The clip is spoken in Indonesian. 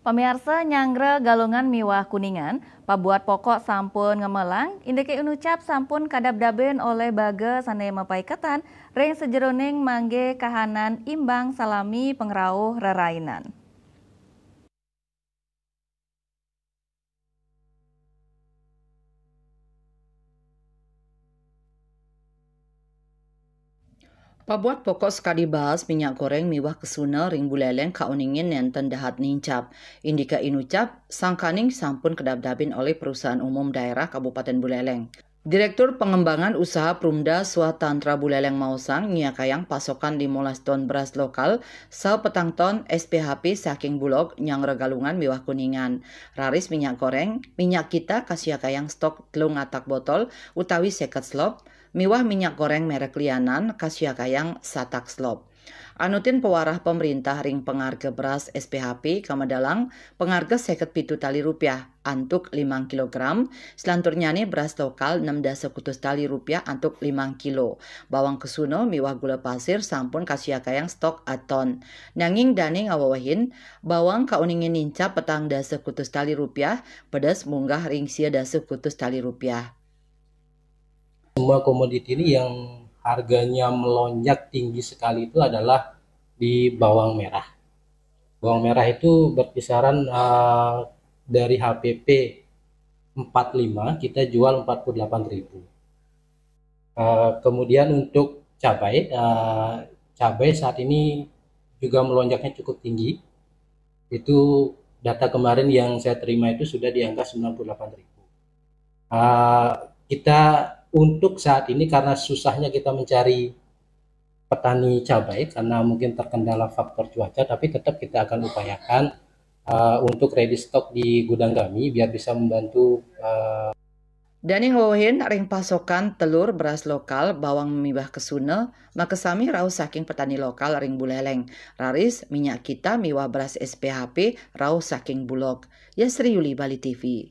Pemirsa nyangre galungan miwah kuningan, pabuat pokok sampun ngemelang, indeke unucap sampun kadab-daben oleh baga sane mapaiketan, ring sejeroning mangge kahanan imbang salami pengrauh rerainan. Pabuat pokok sekali bahas minyak goreng miwah kesuna ring buleleng kauningin nenten dahat nincap. Indika inucap, sangkaning sampun kedap-dabin oleh perusahaan umum daerah Kabupaten Buleleng. Direktur Pengembangan Usaha Prumda Swatantra Buleleng Mausang nyakayang pasokan 15 ton beras lokal sau petang ton SPHP saking Bulog nyang regalungan miwah kuningan. Raris minyak goreng, minyak kita kasih kayang stok telung atak botol utawi 50 slop, miwah minyak goreng merek lianan kasih kayang satak slop. Anutin pewarah pemerintah ring pengarga beras SPHP kamadalang pengarga 57 tali rupiah antuk 5 kg, selanturnya nih beras lokal 16 tali rupiah antuk 5 kilo. Bawang kesuno miwah gula pasir sampun kasih kayang stok aton. Nanging dani ngawawahin bawang kauningin ninca petang 10 tali rupiah, pedas munggah ring sia 10 tali rupiah. Semua komoditi ini yang harganya melonjak tinggi sekali itu adalah di bawang merah. Bawang merah itu berkisaran dari HPP 45 kita jual 48.000. Kemudian untuk cabai, cabai saat ini juga melonjaknya cukup tinggi. Itu data kemarin yang saya terima itu sudah di angka 98.000. Kita untuk saat ini karena susahnya kita mencari petani cabai karena mungkin terkendala faktor cuaca, tapi tetap kita akan upayakan untuk ready stock di gudang kami biar bisa membantu. Dani ngawahin ring pasokan telur beras lokal bawang miwah kesuna makesami rau saking petani lokal ring Buleleng. Raris minyak kita miwah beras SPHP rau saking Bulog. Yasri Yuli, Bali TV.